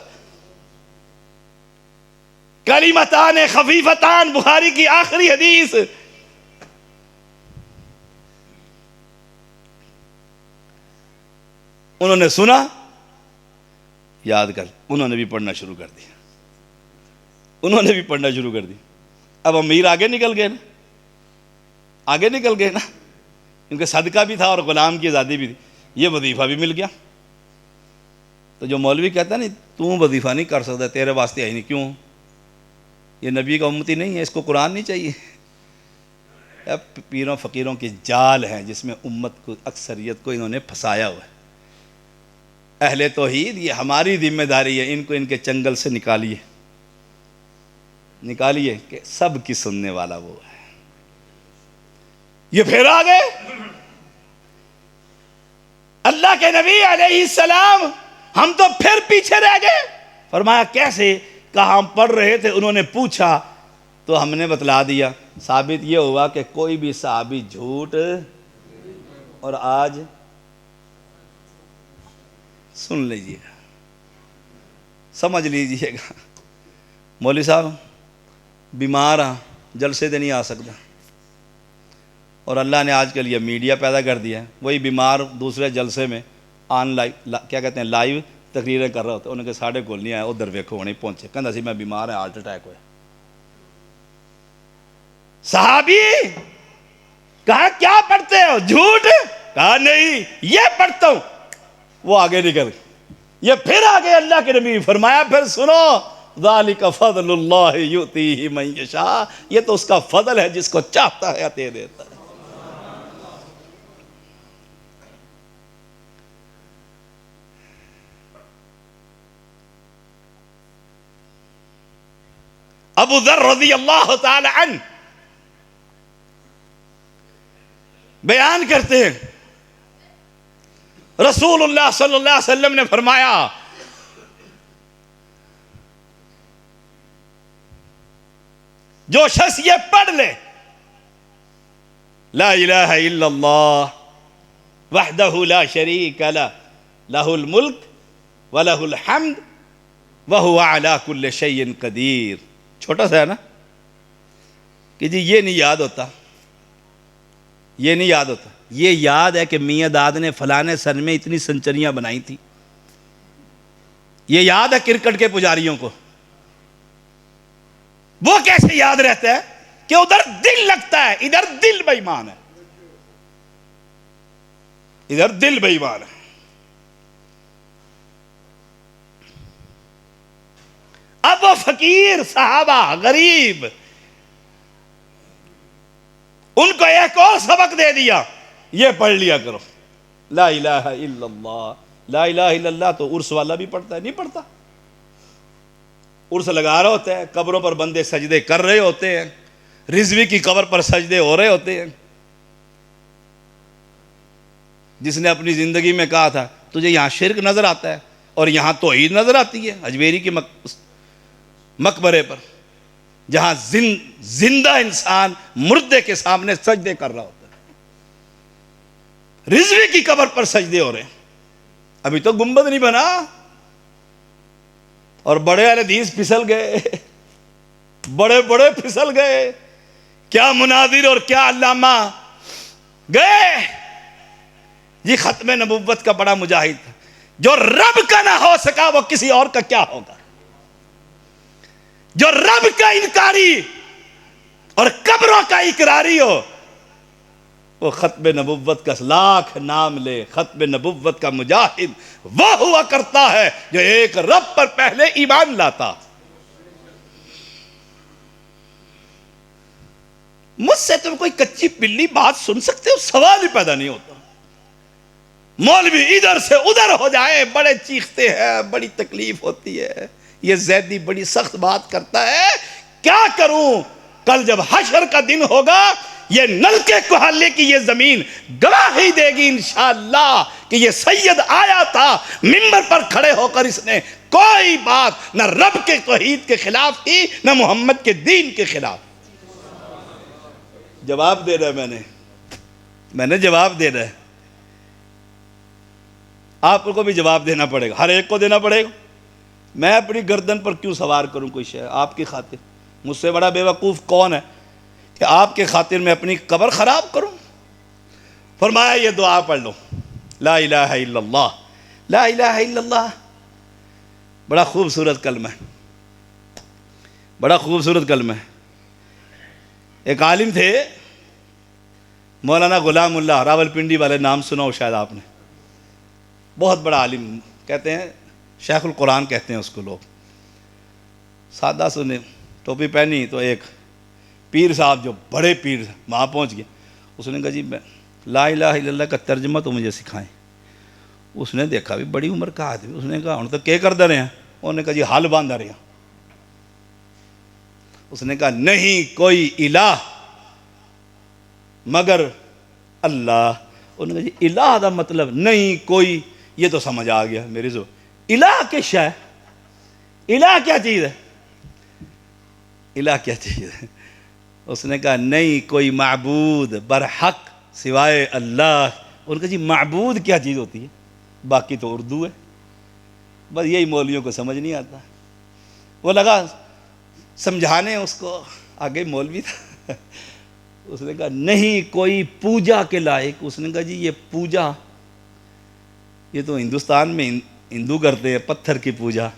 کلمتان خفیفتان، بخاری کی آخری حدیث۔ انہوں نے سنا، یاد کر، انہوں نے بھی پڑھنا شروع کر دیا، انہوں نے بھی پڑھنا شروع کر دی۔ اب امیر آگے نکل گئے نا، آگے نکل گئے نا، کیونکہ صدقہ بھی تھا اور غلام کی آزادی بھی تھی، یہ وظیفہ بھی مل گیا۔ تو جو مولوی کہتا ہے نہیں تو وظیفہ نہیں کر سکتا، تیرے واسطے آئی نہیں، کیوں؟ یہ نبی کا امتی نہیں ہے، اس کو قرآن نہیں چاہیے۔ اب پیروں فقیروں کی جال ہیں جس میں امت کو، اکثریت کو انہوں نے پھنسایا ہوا ہے۔ اہل توحید، یہ ہماری ذمہ داری ہے، ان کو ان کے چنگل سے نکالیے، نکالیے کہ سب کی سننے والا وہ ہے۔ یہ پھر آگے اللہ کے نبی علیہ السلام، ہم تو پھر پیچھے رہ گئے۔ فرمایا کیسے؟ کہا ہم پڑھ رہے تھے، انہوں نے پوچھا تو ہم نے بتلا دیا۔ ثابت یہ ہوا کہ کوئی بھی صحابی جھوٹ، اور آج سن لیجئے گا، سمجھ لیجئے گا، مولوی صاحب بیمار ہاں، جلسے دے نہیں آ سکتا، اور اللہ نے آج کل یہ میڈیا پیدا کر دیا ہے، وہی بیمار دوسرے جلسے میں آن لائیو کیا کہتے ہیں لائیو تقریریں کر رہا ہوتا ہے، انہوں نے ساڑھے کول نہیں آیا، ادھر ویکھو ہونے پہنچے، کہنا سی میں بیمار ہے، ہارٹ اٹیک ہوئے۔ صحابی کہا کیا پڑھتے ہو؟ جھوٹ؟ کہا نہیں یہ پڑھتا ہوں۔ وہ آگے نکل، یہ پھر آگے اللہ کے نبی فرمایا پھر سنو، ذالک فضل اللہ یؤتیہ من یشاء، یہ تو اس کا فضل ہے، جس کو چاہتا ہے عطا دیتا ہے۔ ابو ذر رضی اللہ تعالی عنہ بیان کرتے ہیں، رسول اللہ صلی اللہ علیہ وسلم نے فرمایا جو شخص یہ پڑھ لے لا الہ الا اللہ وحدہ لا شریک لہ لہ الملک ولہ الحمد وہو علی کل شیء قدیر، چھوٹا سا ہے نا کہ جی یہ نہیں یاد ہوتا، یہ نہیں یاد ہوتا، یہ یاد ہے کہ میاں داد نے فلانے سن میں اتنی سنچریاں بنائی تھی، یہ یاد ہے کرکٹ کے پجاریوں کو، وہ کیسے یاد رہتا ہے کہ ادھر دل لگتا ہے، ادھر دل بے ایمان ہے، ادھر دل بے ایمان ہے۔ اب وہ فقیر صحابہ غریب، ان کو ایک اور سبق دے دیا، یہ پڑھ لیا کرو لا الہ الا اللہ۔ لا الہ الا اللہ تو عرس والا بھی پڑھتا ہے؟ نہیں پڑھتا۔ عرس لگا رہا ہوتا ہے، قبروں پر بندے سجدے کر رہے ہوتے ہیں، رضوی کی قبر پر سجدے ہو رہے ہوتے ہیں۔ جس نے اپنی زندگی میں کہا تھا تجھے یہاں شرک نظر آتا ہے اور یہاں توحید نظر آتی ہے، اجمیری کے مقبرے پر جہاں زندہ انسان مردے کے سامنے سجدے کر رہا ہوتا ہے، رضوی کی قبر پر سجدے ہو رہے ہیں، ابھی تو گنبد نہیں بنا، اور بڑے اہل حدیث پھسل گئے، بڑے بڑے پھسل گئے، کیا مناظر اور کیا علامہ گئے۔ یہ ختم نبوت کا بڑا مجاہد تھا، جو رب کا نہ ہو سکا وہ کسی اور کا کیا ہوگا، جو رب کا انکاری اور قبروں کا اقراری ہو وہ ختم نبوت کا لاکھ نام لے۔ ختم نبوت کا مجاہد وہ ہوا کرتا ہے جو ایک رب پر پہلے ایمان لاتا۔ مجھ سے تم کوئی کچی پلی بات سن سکتے ہو؟ سوال ہی پیدا نہیں ہوتا۔ مولوی ادھر سے ادھر ہو جائے، بڑے چیختے ہیں، بڑی تکلیف ہوتی ہے، یہ زیدی بڑی سخت بات کرتا ہے، کیا کروں؟ کل جب حشر کا دن ہوگا یہ نلکے کوہالے کی یہ زمین گواہی دے گی انشاءاللہ کہ یہ سید آیا تھا، منبر پر کھڑے ہو کر اس نے کوئی بات نہ رب کے توحید کے خلاف کی نہ محمد کے دین کے خلاف۔ جواب دے رہا ہے، میں نے جواب دے رہا ہے، آپ کو بھی جواب دینا پڑے گا، ہر ایک کو دینا پڑے گا۔ میں اپنی گردن پر کیوں سوار کروں کوئی شے آپ کی خاطر؟ مجھ سے بڑا بے وقوف کون ہے کہ آپ کے خاطر میں اپنی قبر خراب کروں؟ فرمایا یہ دعا پڑھ لو، لا الہ الا اللہ۔ لا الہ الا اللہ بڑا خوبصورت کلمہ ہے، بڑا خوبصورت کلمہ ہے۔ ایک عالم تھے مولانا غلام اللہ، راول پنڈی والے، نام سنا ہو شاید آپ نے، بہت بڑا عالم، کہتے ہیں شیخ القرآن کہتے ہیں اس کو لوگ۔ سادہ سنے، ٹوپی پہنی تو ایک پیر صاحب جو بڑے پیر وہاں پہنچ گئے، اس نے کہا جی میں لا الہ الا اللہ کا ترجمہ تو مجھے سکھائیں۔ اس نے دیکھا بھی بڑی عمر کا آدمی، اس نے کہا ہن تو کیا کر دے رہے ہیں؟ انہوں نے کہا جی حل باندھ رہے ہیں۔ اس نے کہا نہیں کوئی الہ مگر اللہ۔ انہوں نے کہا جی الہ دا مطلب نہیں کوئی، یہ تو سمجھ آ گیا میری زو، الہ کیا شے؟ الہ کیا چیز ہے؟ الہ کیا چیز ہے؟ اس نے کہا نہیں کوئی معبود برحق سوائے اللہ۔ انہوں نے کہا جی معبود کیا چیز ہوتی ہے؟ باقی تو اردو ہے، بس یہی مولویوں کو سمجھ نہیں آتا۔ وہ لگا سمجھانے اس کو، آگے مولوی تھا، اس نے کہا نہیں کوئی پوجا کے لائق۔ اس نے کہا جی یہ پوجا، یہ تو ہندوستان میں ہندو کرتے ہیں پتھر کی پوجا۔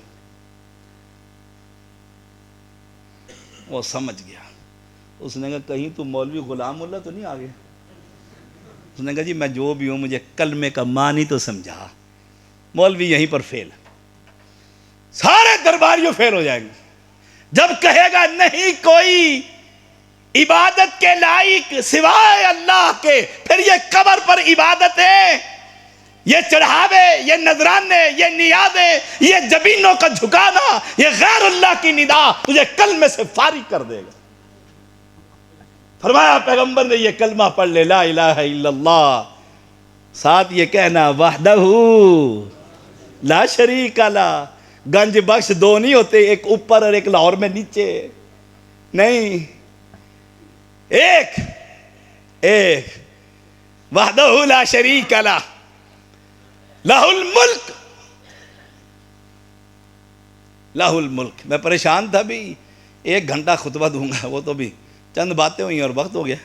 وہ سمجھ گیا، اس نے کہا کہیں تو مولوی غلام اللہ تو نہیں آ گیا؟ اس نے کہا جی میں جو بھی ہوں مجھے کلمے کا معنی تو سمجھا۔ مولوی یہیں پر فیل، سارے درباریوں فیل ہو جائیں گے۔ جب کہے گا نہیں کوئی عبادت کے لائق سوائے اللہ کے، پھر یہ قبر پر عبادت ہے، یہ چڑھاوے، یہ نذرانے، یہ نیازیں، یہ جبینوں کا جھکانا، یہ غیر اللہ کی ندا تجھے کلمے سے فارغ کر دے گا۔ فرمایا پیغمبر نے یہ کلمہ پڑھ لے، لا الہ الا اللہ، ساتھ یہ کہنا وحدہ لا شریک لہ۔ گنج بخش دو نہیں ہوتے، ایک اوپر اور ایک لاہور میں نیچے، نہیں، ایک وحدہ لا شریک لہ، لہ الملک، لہ الملک۔ میں پریشان تھا بھی 1 گھنٹہ خطبہ دوں گا، وہ تو بھی چند باتیں ہوئی اور وقت ہو گیا۔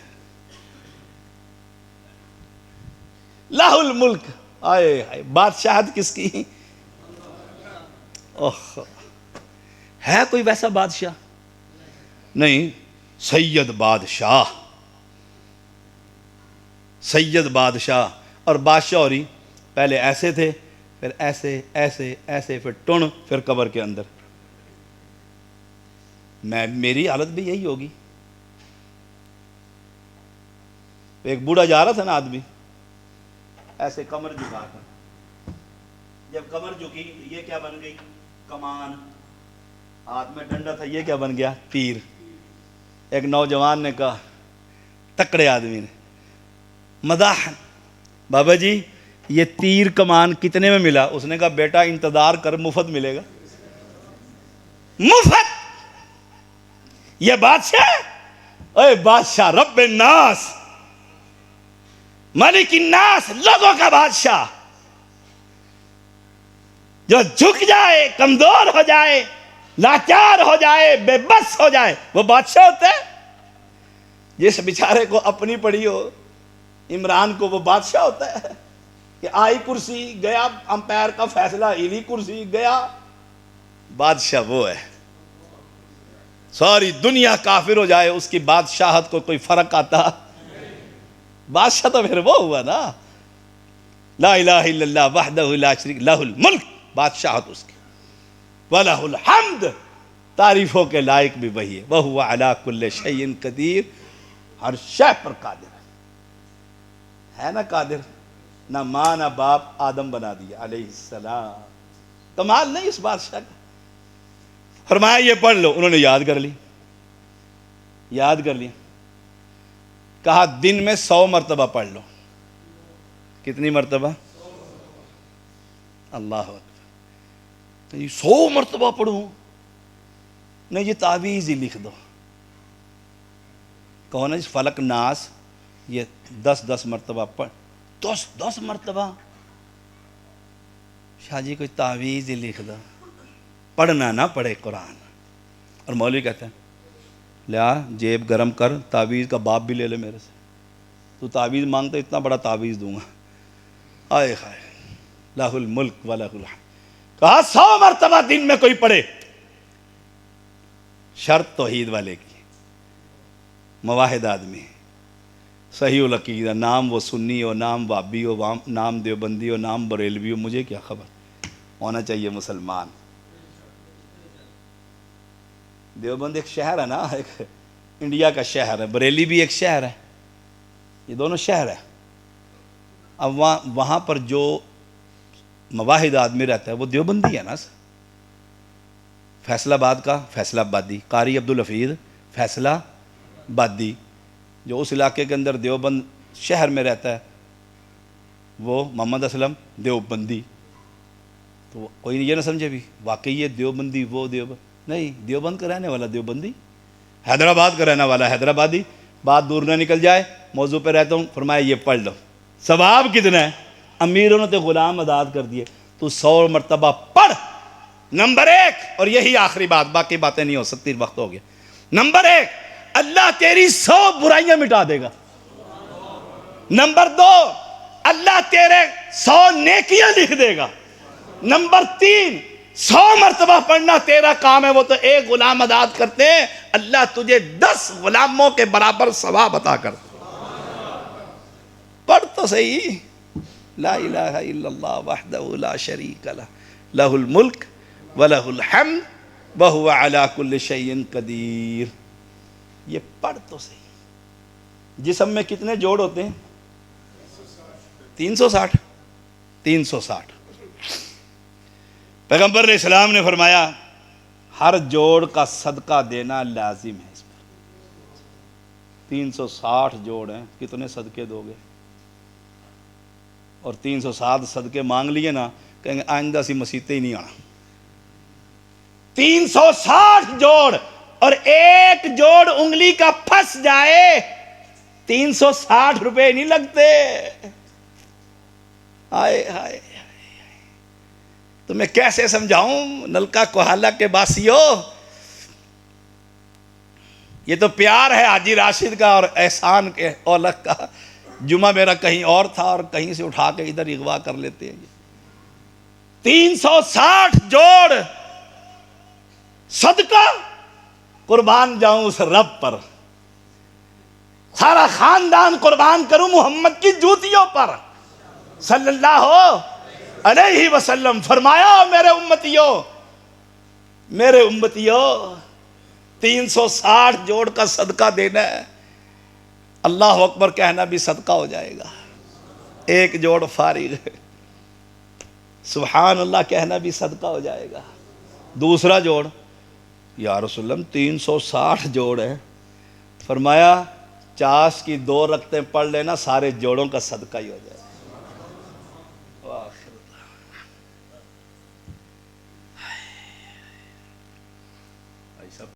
لہ الملک، آئے بادشاہت کس کی؟ ہے کوئی ویسا بادشاہ؟ نہیں، سید بادشاہ، سید بادشاہ۔ اور بادشاہ ہو رہی پہلے ایسے تھے، پھر ایسے ایسے ایسے، پھر ٹن، پھر قبر کے اندر۔ میری حالت بھی یہی ہوگی۔ ایک بوڑھا جا رہا تھا نا آدمی، ایسے کمر جھکا کر، جب کمر جھکی تو یہ کیا بن گئی؟ کمان۔ ہاتھ میں ڈنڈا تھا، یہ کیا بن گیا؟ تیر۔ ایک نوجوان نے کہا، تکڑے آدمی نے، مداحن، بابا جی یہ تیر کمان کتنے میں ملا؟ اس نے کہا بیٹا انتظار کر، مفت ملے گا، مفت۔ یہ بادشاہ، اے بادشاہ رب الناس، ملک الناس، لوگوں کا بادشاہ، جو جھک جائے، کمزور ہو جائے، لاچار ہو جائے، بے بس ہو جائے، وہ بادشاہ ہوتا ہے۔ جس بیچارے کو اپنی پڑی ہو، عمران کو، وہ بادشاہ ہوتا ہے کہ آئی کرسی گیا، امپائر کا فیصلہ ہلی کرسی گیا۔ بادشاہ وہ ہے، ساری دنیا کافر ہو جائے، اس کی بادشاہت کو کوئی فرق آتا؟ بادشاہ تو پھر وہ ہوا نا، لا الہ الا اللہ وحدہ لا شریک لہ الملک، بادشاہت اس کی، وَلَهُ الْحَمْدُ، تعریفوں کے لائق بھی وہی ہے، وَهُوَ عَلَىٰ كُلِّ شَيْءٍ قدیر، ہر شے پر قادر ہے نا؟ قادر، نہ ماں نہ باپ، آدم بنا دیا علیہ السلام۔ کمال نہیں اس بادشاہ کا؟ فرمایا یہ پڑھ لو، انہوں نے یاد کر لی، یاد کر لیا۔ کہا دن میں 100 مرتبہ پڑھ لو۔ کتنی مرتبہ؟ اللہ اکبر۔ 100 مرتبہ پڑھوں؟ نہیں، یہ تعویذ ہی لکھ دو۔ کہو نا فلک ناس، یہ 10 مرتبہ پڑھ، 10 مرتبہ۔ شاہ جی کوئی تعویذ ہی لکھ دو، پڑھنا نہ پڑھے قرآن۔ اور مولوی کہتے ہیں لیا جیب گرم کر، تعویذ کا باپ بھی لے لے میرے سے، تو تعویذ مانگتا اتنا بڑا تعویذ دوں گا۔ آئے خائے، لہ الملک ولہ الحمد۔ کہا 100 مرتبہ دن میں کوئی پڑھے، شرط توحید والے کی، مواحد آدمی، صحیح العقیدہ، نام وہ سنی ہو، نام وابی ہو، نام دیوبندی ہو، نام بریلوی ہو، مجھے کیا خبر، ہونا چاہیے مسلمان۔ دیوبند ایک شہر ہے نا، ایک انڈیا کا شہر ہے، بریلی بھی ایک شہر ہے، یہ دونوں شہر ہے۔ اب وہاں پر جو مواحد آدمی رہتا ہے وہ دیوبندی ہے نا۔ فیصل آباد کا فیصل آبادی، قاری عبدالحفیظ فیصلہ آبادی، جو اس علاقے کے اندر دیوبند شہر میں رہتا ہے وہ محمد اسلم دیوبندی۔ تو کوئی یہ نہ سمجھے بھی واقعی یہ دیوبندی وہ دیوبند نہیں، دیوبند کا رہنے والا دیوبندی، حیدرآباد کا رہنے والا حیدرآبادی۔ بات دور نہ نکل جائے، موضوع پہ رہتا ہوں۔ فرمایا یہ پڑھ لو، ثواب کتنا ہے؟ امیروں نے تو غلام آزاد کر دیے، تو 100 مرتبہ پڑھ۔ نمبر 1، اور یہی آخری بات، باقی باتیں نہیں ہو سکتی، وقت ہو گیا۔ نمبر 1، اللہ تیری 100 برائیاں مٹا دے گا۔ نمبر 2، اللہ تیرے 100 نیکیاں لکھ دے گا۔ نمبر 3، 100 مرتبہ پڑھنا تیرا کام ہے، وہ تو ایک غلام آزاد کرتے ہیں، اللہ تجھے 10 غلاموں کے برابر ثواب عطا کرتا۔ پڑھ تو صحیح، لا الہ الا اللہ وحدہ لا شریک لہ، لہ الملک ولہ الحمد وَهُوَ عَلَى كُلِّ شَيْءٍ قَدِيرٌ. یہ پڑھ تو صحیح. جسم میں کتنے جوڑ ہوتے ہیں؟ 360. 360. پیغمبر علیہ السلام نے فرمایا ہر جوڑ کا صدقہ دینا لازم ہے. اس پر 360 جوڑ ہیں، کتنے صدقے دو گے؟ اور 360 صدقے مانگ لیے نا، کہیں گے آئندہ سی مسیطیں ہی نہیں آنا. 360 جوڑ اور ایک جوڑ انگلی کا پھنس جائے 360 روپے نہیں لگتے. ہائے ہائے، تو میں کیسے سمجھاؤں نلکا کوہالہ کے باسیوں. یہ تو پیار ہے حاجی راشد کا اور احسان کے اولک کا. جمعہ میرا کہیں اور تھا اور کہیں سے اٹھا کے ادھر اغوا کر لیتے ہیں. 360 جوڑ صدقہ، قربان جاؤں اس رب پر. سارا خاندان قربان کروں محمد کی جوتیوں پر صلی اللہ علیہ وسلم. فرمایا میرے امتیوں 360 جوڑ کا صدقہ دینا ہے. اللہ اکبر کہنا بھی صدقہ ہو جائے گا. ایک جوڑ فارغ ہے، سبحان اللہ کہنا بھی صدقہ ہو جائے گا. دوسرا جوڑ، یا رسول اللہ 360 جوڑ ہے. فرمایا 50 کی 2 رکعتیں پڑھ لینا، سارے جوڑوں کا صدقہ ہی ہو جائے.